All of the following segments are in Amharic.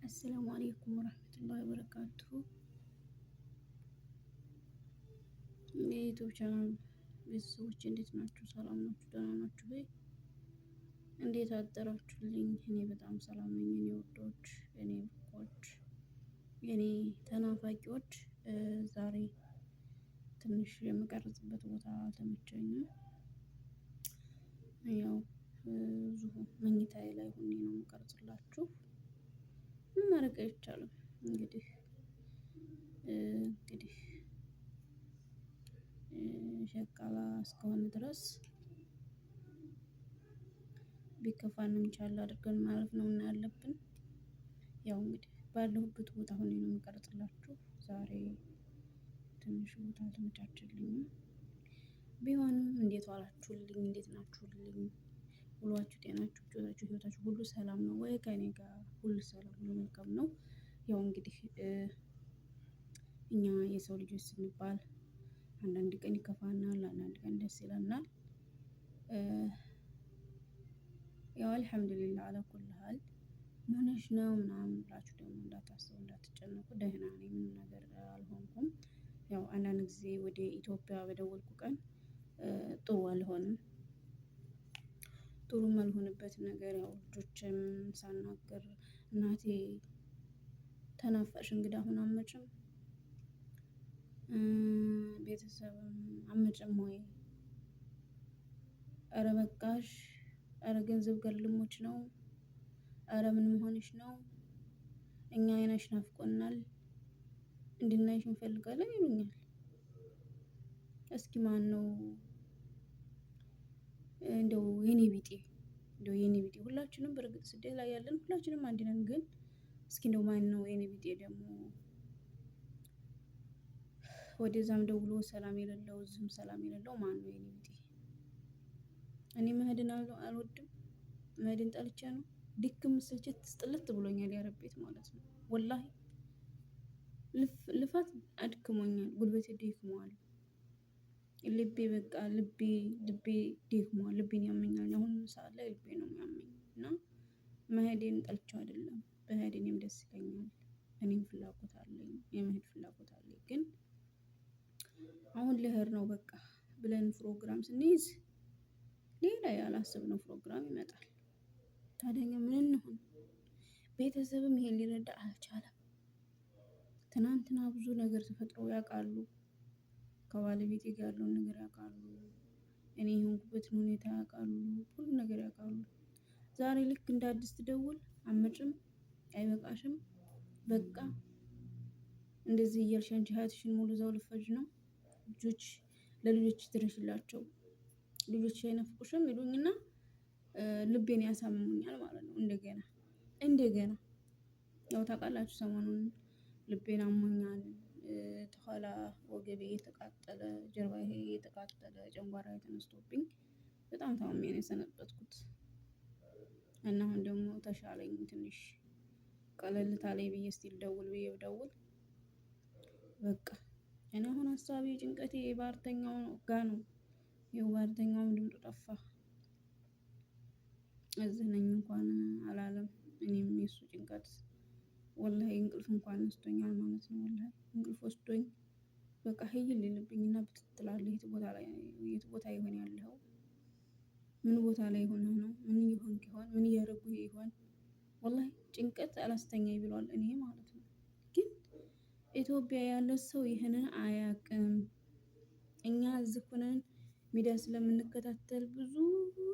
አሰላሙ አሌይኩም ወረህመቱላሂ ወበረካቱሁ። የዩቲዩብ ቻናል ቤተሰቦች እንዴት ናችሁ? ሰላም ናችሁ? ደህና ናችሁ ወይ? እንዴት አደራችሁልኝ? እኔ በጣም ሰላም ነኝ። የኔ ውዶች፣ የኔ ብቆች፣ የኔ ተናፋቂዎች፣ ዛሬ ትንሽ የምቀርጽበት ቦታ አልተመቸኝም። ያው ብዙ መኝታዬ ላይ ሆኜ ነው የምቀርጽላችሁ። ምን ማድረግ አይቻልም። እንግዲህ ሸቃላ እስከሆነ ድረስ ቢከፋንም ቻል አድርገን ማለፍ ነው እና ያለብን። ያው እንግዲህ ባለሁበት ቦታ ሆኜ ነው የምቀርጽላችሁ። ዛሬ ትንሽ ቦታ አልተመቻቸልኝም። ቢሆንም እንዴት ዋላችሁልኝ? እንዴት ናችሁልኝ? ውሏችሁ፣ ጤናችሁ፣ ህይወታችሁ ሁሉ ሰላም ነው ወይ? ከእኔ ጋር ሁሉ ሰላም ሁሉ መልካም ነው። ያው እንግዲህ እኛ የሰው ልጆች ስንባል አንዳንድ ቀን ይከፋናል፣ አንዳንድ ቀን ደስ ይለናል። ያው አልሐምዱሊላህ አላ ኩል ሀል። ምን ሆነሽ ነው ምናምን ብላችሁ ደግሞ እንዳታስቡ፣ እንዳትጨነቁ። ደህና ነኝ፣ ምንም ነገር አልሆንኩም። ያው አንዳንድ ጊዜ ወደ ኢትዮጵያ በደወልኩ ቀን ጥሩ አልሆንም። ጥሩ ማልሆንበት ነገር ያው ልጆችም ሳናገር እናቴ ተናፋሽ እንግዳ አሁን አትመጭም፣ ቤተሰብም አትመጭም ወይ? ኧረ በቃሽ፣ ኧረ ገንዘብ ጋር ልሞች ነው፣ ኧረ ምን መሆንሽ ነው? እኛ አይናሽ ናፍቆናል፣ እንድናይሽ እንፈልጋለን ይሉኛል። እስኪ ማን ነው እንደው የኔ ቢጤ ሁላችንም በርግጥ ስደት ላይ ያለን ሁላችንም አንድ ነን። ግን እስኪ እንደው ማን ነው የኔ ቢጤ ደግሞ ወደዛም ደውሎ ሰላም የሌለው እዚህም ሰላም የሌለው ማን ነው የኔ ቢጤ? እኔ መሄድን አልወድም፣ መሄድን ጠልቼ ነው። ድክም ስልችት ስጥልት ብሎኛል የአረብ ቤት ማለት ነው። ወላሂ ልፋት አድክሞኛል፣ ጉልበቴ ደክሟል፣ ልቤ በቃ ልቤ ደክሟል፣ ልቤን ያመኛል። አሁን ሰዓት ላይ ልቤ ነው የሚያመኝ እና መሄዴን ጠልቼው አይደለም፣ በመሄድ እኔም ደስ ይለኛል። እኔም ፍላጎት አለኝ፣ የመሄድ ፍላጎት አለኝ። ግን አሁን ልሄድ ነው በቃ ብለን ፕሮግራም ስንይዝ ሌላ ያላሰብነው ፕሮግራም ይመጣል። ታዲያ እኛ ምን እንሁን? ቤተሰብም ይሄን ሊረዳ አልቻለም። ትናንትና ብዙ ነገር ተፈጥሮ ያውቃሉ። ከባለቤቴ ጋር ያለውን ነገር ያውቃሉ። እኔ የሆንኩበትን ሁኔታ ያውቃሉ። ሁሉ ነገር ያውቃሉ። ዛሬ ልክ እንደ አዲስ ትደውል፣ አትመጭም፣ አይበቃሽም፣ በቃ እንደዚህ እያልሽ አንቺ ሀያትሽን ሙሉ እዛው ልትፈጅ ነው። ለልጆች ድረሽላቸው፣ ልጆች አይናፍቁሽም ይሉኝና ልቤን ያሳምሙኛል ማለት ነው። እንደገና ያው ታውቃላችሁ ሰሞኑን ልቤን አሞኛል። ከኋላ ወገቤ የተቃጠለ፣ ጀርባዬ የተቃጠለ፣ ጨንጓራዬ ተነስቶብኝ በጣም ታምሜ ነው የሰነበትኩት እና አሁን ደግሞ ተሻለኝ ትንሽ ቀለል ታለኝ ብዬ እስቲ ልደውል ብዬ ብደውል በቃ እኔ አሁን ሀሳቤ ጭንቀቴ ባህርተኛው ጋ ነው። ይኸው ባህርተኛውም ድምጡ ጠፋ። እዚህ ነኝ እንኳን አላለም። እኔም የሱ ጭንቀት ወላሂ እንቅልፍ እንኳን ወስዶኛል ማለት ነው። ወላሂ እንቅልፍ ወስዶኝ በቃ ህይል ይልብኝና ብትት እላለሁ። የት ቦታ ይሆን ያለኸው? ምን ቦታ ላይ ሆነህ ነው? ምን እየሆንክ ይሆን? ምን እያደረጉህ ይሆን? ወላሂ ጭንቀት አላስተኛኝ ብሏል እኔ ማለት ነው። ግን ኢትዮጵያ ያለ ሰው ይህንን አያውቅም። እኛ እዚህ ሆነን ሚዲያ ስለምንከታተል ብዙ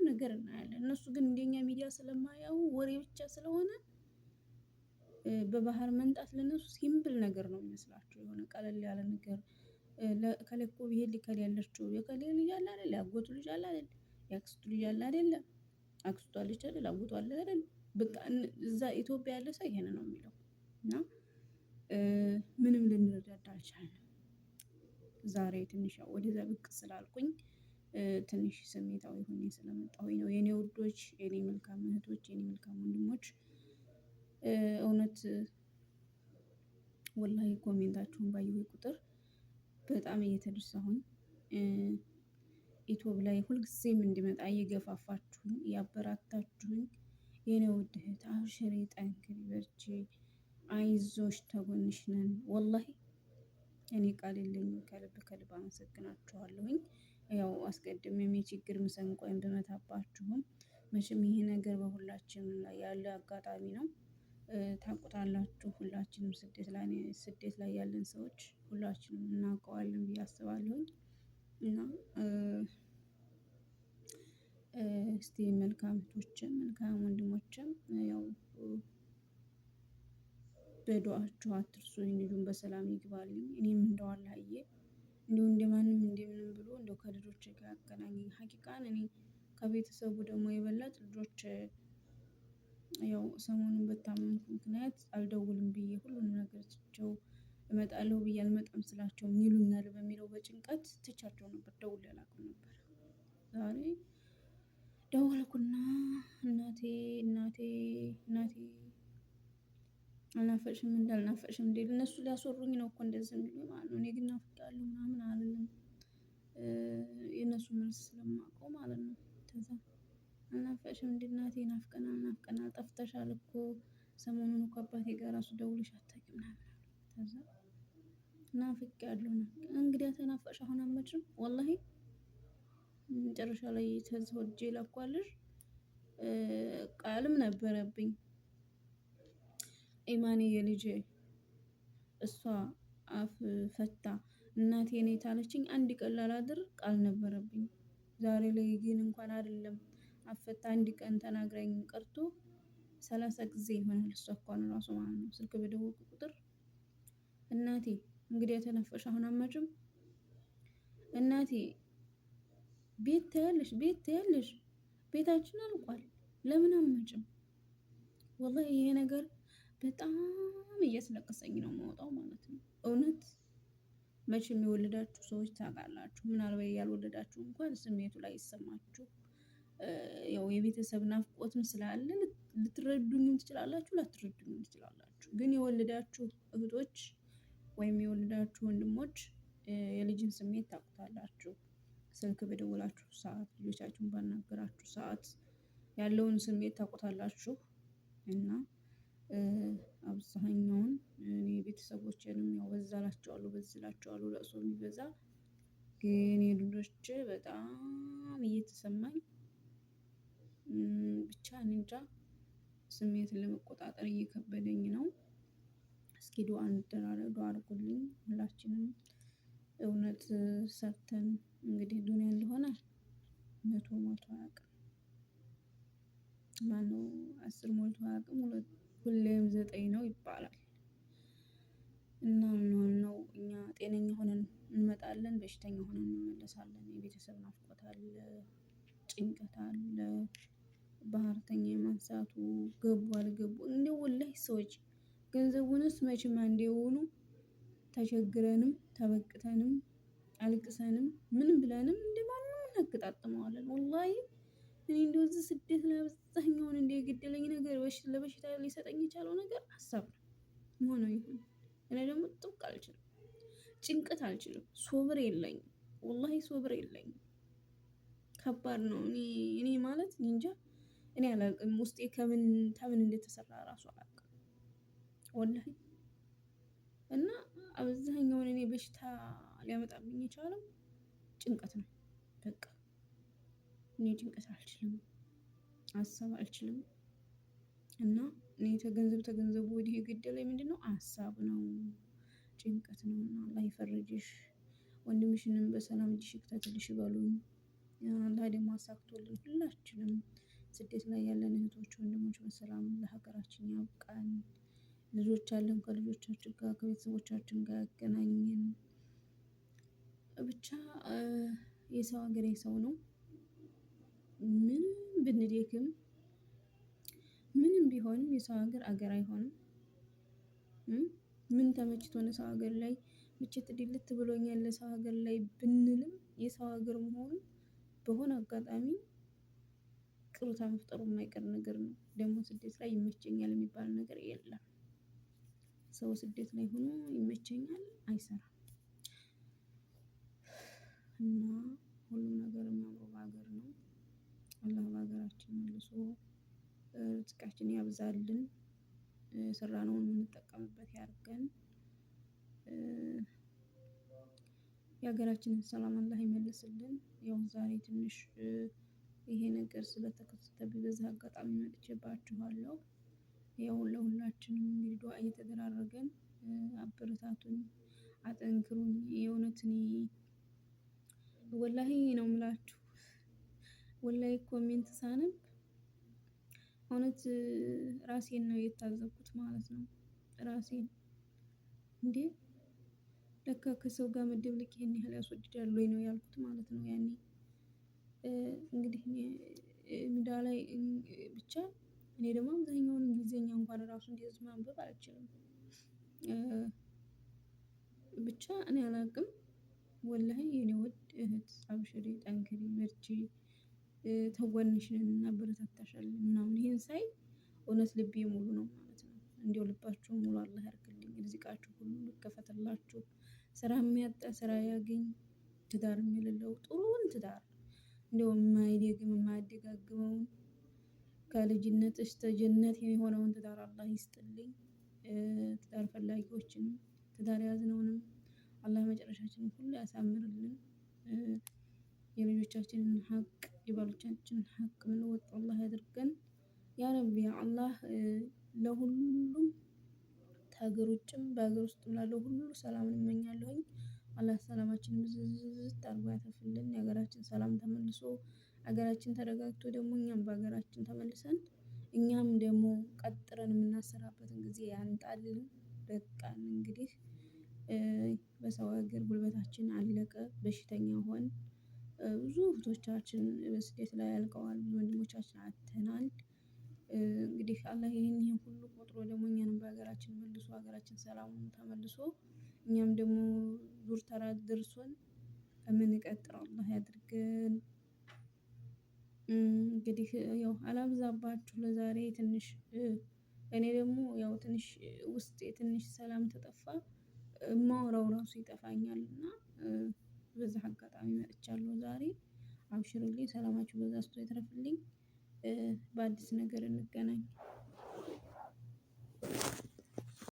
ነገር እናያለን። እነሱ ግን እንደኛ ሚዲያ ስለማያዩ ወሬ ብቻ ስለሆነ በባህር መንጣት ለነሱ ሲምፕል ነገር ነው የሚመስላቸው። የሆነ ቀለል ያለ ነገር እከሌ እኮ ቢሄድ እከሌ ያለችው የከሌ ልጅ አለ አይደል? የአጎቱ ልጅ አለ አይደል? የአክስቱ ልጅ አለ አይደለ? አክስቷ ልጅ አይደል? አጎቷ አለ አይደል? በቃ እዛ ኢትዮጵያ ያለ ሰው ይሄን ነው የሚለው እና ምንም ልንረዳዳ አልቻልንም። ዛሬ ትንሽ ወደዛ ብቅ ስላልኩኝ ትንሽ ስሜታዊ ሆኜ ስለመጣሁኝ ነው። የኔ ውዶች፣ የኔ መልካም እህቶች፣ የኔ መልካም ወንድሞች እውነት ወላሂ ኮሜንታችሁን ባየሁ ቁጥር በጣም እየተደሰሁኝ ዩቲዩብ ላይ ሁልጊዜም እንዲመጣ እየገፋፋችሁኝ እያበራታችሁኝ የኔ ውድ እህት አብሽሪ፣ ጠንክሪ፣ በርቺ፣ አይዞሽ ተጎንሽ ነን። ወላሂ እኔ ቃል የለኝም። ከልብ ከልብ አመሰግናችኋለሁኝ። ያው አስቀድሜም የችግር መሰንቆዬን ብመታባችሁም መቼም ይሄ ነገር በሁላችንም ላይ ያለ አጋጣሚ ነው። ታውቁታላችሁ። ሁላችንም ስደት ላይ ያለን ሰዎች ሁላችንም እናውቀዋለን ብዬ አስባለሁኝ። እና እስቲ መልካም እህቶችም መልካም ወንድሞችም ያው በዱዓችሁ አትርሱኝ። ልጁን በሰላም ይግባልኝ። እኔም እንደው አላህዬ እንደው እንደማንም እንደምንም ብሎ እንደው ከልጆቼ ጋር ያገናኘኝ። ሀቂቃን እኔ ከቤተሰቡ ደግሞ የበለጠ ልጆች ያው ሰሞኑን በታመምኩ ምክንያት አልደውልም ብዬ ሁሉንም ነገር ትቼው እመጣለሁ ብዬ አልመጣም ስላቸው ምን ይሉኛል በሚለው በጭንቀት ትቻቸው ነበር። ደውዬ አላውቅም ነበር። ዛሬ ደወልኩና እናቴ እናቴ እናቴ አልናፈቅሽም እንዴ አልናፈቅሽም እንዴ? እነሱ ሊያስወሩኝ ነው እኮ እንደዚህ የሚሉኝ ማለት ነው። እኔ ግን ናፍቄያለሁ ምናምን አልልም። የእነሱ መልስ ስለማውቀው ማለት ነው። ከዛ አልናፈቅሽም እንዴ እናቴ? ናፍቀናል ናፍቀናል ጠፍተሻል እኮ ሰሞኑን እኮ አባቴ ጋር ራሱ ደውለሽ አታውቂም ምናምን አሉ። ከዛ ናፍቄያለሁ እንግዲያ ተናፈቅሽ አሁን አትመጭም? ወላሂ መጨረሻ ላይ ከዚህ ወዲህ የላኳልሽ ቃልም ነበረብኝ። ኢማኔ የልጄ እሷ አፍ ፈታ እናቴ ነኝ ታለችኝ አንድ ቀን ላላድር ቃል ነበረብኝ። ዛሬ ላይ ግን እንኳን አይደለም አፍ ፈታ አንድ ቀን ተናግራኝ ቀርቶ 30 ጊዜ ይሆናል እሷ እንኳን ራሱ ማለት ነው ስልክ በደወልኩ ቁጥር እናቴ እንግዲህ ተናፈቅሽ አሁን አትመጭም? እናቴ ቤት ታያለሽ ቤት ታያለሽ ቤታችን አልቋል ለምን አትመጭም? ወላሂ ይሄ ነገር በጣም እያስለቀሰኝ ነው የምወጣው ማለት ነው። እውነት መቼም የወለዳችሁ ሰዎች ታውቃላችሁ። ምናልባት ያልወለዳችሁ እንኳን ስሜቱ ላይሰማችሁ ያው የቤተሰብ ናፍቆትም ስላለ ልትረዱኝም ትችላላችሁ ላትረዱኝም ትችላላችሁ። ግን የወለዳችሁ እህቶች ወይም የወለዳችሁ ወንድሞች የልጅን ስሜት ታውቁታላችሁ። ስልክ በደወላችሁ ሰዓት ልጆቻችሁን ባናገራችሁ ሰዓት ያለውን ስሜት ታውቁታላችሁ። እና አብዛኛውን እኔ ቤተሰቦቼንም ያው በዛ እላቸዋለሁ በዚህ እላቸዋለሁ ለቅሶ የሚበዛ ግን የልጆቼ በጣም እየተሰማኝ ብቻ እኔ እንጃ ስሜትን ለመቆጣጠር እየከበደኝ ነው። እስኪ ዱአ እንደራረግ ዱአ አድርጉልኝ ሁላችንም እውነት ሰርተን እንግዲህ ዱንያ እንደሆነ መቶ ሞልቶ አያውቅም። ማነው 10 ሞልቶ አያውቅም ሁሌም 9 ነው ይባላል። እና ምን ነው እኛ ጤነኛ ሆነን እንመጣለን በሽተኛ ሆነን እንመለሳለን። የቤተሰብ ናፍቆት አለ ጭንቀት አለ። ባህርተኛ የማንሳቱ ገቡ አልገቡ እንደው ወላሂ ሰዎች ገንዘቡንስ መቼም አንዴውኑ ተቸግረንም ተበቅተንም አልቅሰንም ምንም ብለንም እንደማንም እናገጣጥመዋለን። ወላሂ እኔ እንደው እዚህ ስደት ላይ አብዛኛውን እንደ የገደለኝ ነገር ለበሽታ ሊሰጠኝ የቻለው ነገር ሀሳብ ነው። መሆኑ ይሁን እኔ ደግሞ ጥብቅ አልችልም። ጭንቀት አልችልም ሶብር የለኝም። ወላሂ ሶብር የለኝም። ከባድ ነው። እኔ ማለት እኔ እንጃ እኔ አላውቅም ውስጤ ከምን እንደተሰራ ራሱ አላውቅም። ወላሂ እና አብዛኛውን እኔ በሽታ ሊያመጣብኝ የቻለው ጭንቀት ነው። በቃ እኔ ጭንቀት አልችልም። ሀሳብ አልችልም። እና እኔ ተገንዘቡ ወዲህ የገደለኝ ምንድነው? ሀሳብ ነው ጭንቀት ነው። እና አላህ ይፈርጅሽ ወንድምሽንም በሰላም እጅሽ ይክተትልሽ በሉኝ። አላህ ደግሞ አሳክቶልን ሁላችንም ስደት ላይ ያለን እህቶች ወንድሞች በሰላም ለሀገራችን ያብቃን። ልጆች አለን ከልጆቻችን ጋር ከቤተሰቦቻችን ጋር ያገናኘን። ብቻ የሰው ሀገር የሰው ነው። ምንም ብንደክም ምንም ቢሆንም የሰው ሀገር አገር አይሆንም። ምን ተመችቶን ሰው ሀገር ላይ ምችት ድልት ብሎኛል ለሰው ሀገር ላይ ብንልም የሰው ሀገር መሆኑን በሆነ አጋጣሚ ቅርታ መፍጠሩ የማይቀር ነገር ነው። ደግሞ ስደት ላይ ይመቸኛል የሚባል ነገር የለም። ሰው ስደት ላይ ሆኖ ይመቸኛል አይሰራም። እና ሁሉም ነገር የሚያምረው በሀገር ነው። አላህ በሀገራችን መልሶ ርዝቃችን ያብዛልን። የሰራነውን የምንጠቀምበት ያድርገን። የሀገራችንን ሰላም አላህ ይመልስልን። ያው ዛሬ ትንሽ ይሄ ነገር ስለተከሰተብኝ በዚህ አጋጣሚ መጥቼባችኋለሁ። ያው ለሁላችንም እንግዲህ ዱአ እየተደራረገን አበረታቱኝ፣ አጠንክሩኝ። የእውነት እኔ ወላሂ ነው የምላችሁ። ወላሂ ኮሜንት ሳነብ እውነት ራሴን ነው የታዘብኩት ማለት ነው። ራሴን እንዴ ለካ ከሰው ጋር መደብለቅ ይሄን ያህል ያስወድዳል ወይ ነው ያልኩት ማለት ነው። ያኔ እንግዲህ ሚዲያ ላይ ብቻ እኔ ደግሞ አብዛኛውን እንግሊዘኛ እንኳን ራሱ እንደዚህ ማንበብ አልችልም። ብቻ እኔ አላቅም። ወላሂ የኔ ውድ እህት አብሽሪ፣ ጠንክሪ፣ በርቺ፣ ከጎንሽ ነን፣ እናበረታታሻለን ምናምን ይሄን ሳይ እውነት ልቤ ሙሉ ነው ማለት ነው። እንደው ልባችሁን ሙሉ አላህ ያርግልኝ። ርዝቃችሁ ሁሉ ይከፈትላችሁ። ስራ የሚያጣ ስራ ያግኝ። ትዳርም የሌለው ጥሩውን ትዳር እንደው የማይደግም የማያደጋግመውን ከልጅነት እስከ ጀነት የሆነውን ትዳር አላህ ይስጥልኝ። ትዳር ፈላጊዎችንም ትዳር የያዝነውንም አላህ መጨረሻችንን ሁሉ ያሳምርልን። የልጆቻችንን ሀቅ የባሎቻችንን ሀቅ ምንወጣ አላህ ያድርገን። ያ ረቢ አላህ ለሁሉም ከሀገር ውጭም በሀገር ውስጥም ላለው ሁሉ ሰላምን እመኛለሁኝ። አላህ ሰላማችንን ብዝዝት አድርጎ ያሰፍንልን። የሀገራችን ሰላም ተመልሶ ሀገራችን ተረጋግቶ ደግሞ እኛም በሀገራችን ተመልሰን እኛም ደግሞ ቀጥረን የምናሰራበትን ጊዜ ያምጣልን። በቃን እንግዲህ በሰው ሀገር ጉልበታችን አለቀ፣ በሽተኛ ሆን። ብዙ እህቶቻችን በስደት ላይ አልቀዋል። ብዙ ወንድሞቻችን አጥተናል። እንግዲህ አላህ ይሄን ሁሉ ቆጥሮ ደግሞ እኛንም በሀገራችን መልሶ ሀገራችን ሰላሙን ተመልሶ እኛም ደግሞ ዙር ተራ ደርሶን የምንቀጥል አላህ ያድርገን። እንግዲህ ያው አላብዛባችሁ ለዛሬ ትንሽ እኔ ደግሞ ያው ትንሽ ውስጤ ትንሽ ሰላም ተጠፋ የማወራው ራሱ ይጠፋኛል እና በዛ አጋጣሚ መጥቻለሁ ዛሬ። አብሽሩልኝ፣ ሰላማችሁ በዛዝቶ ይትረፍልኝ። በአዲስ ነገር እንገናኝ።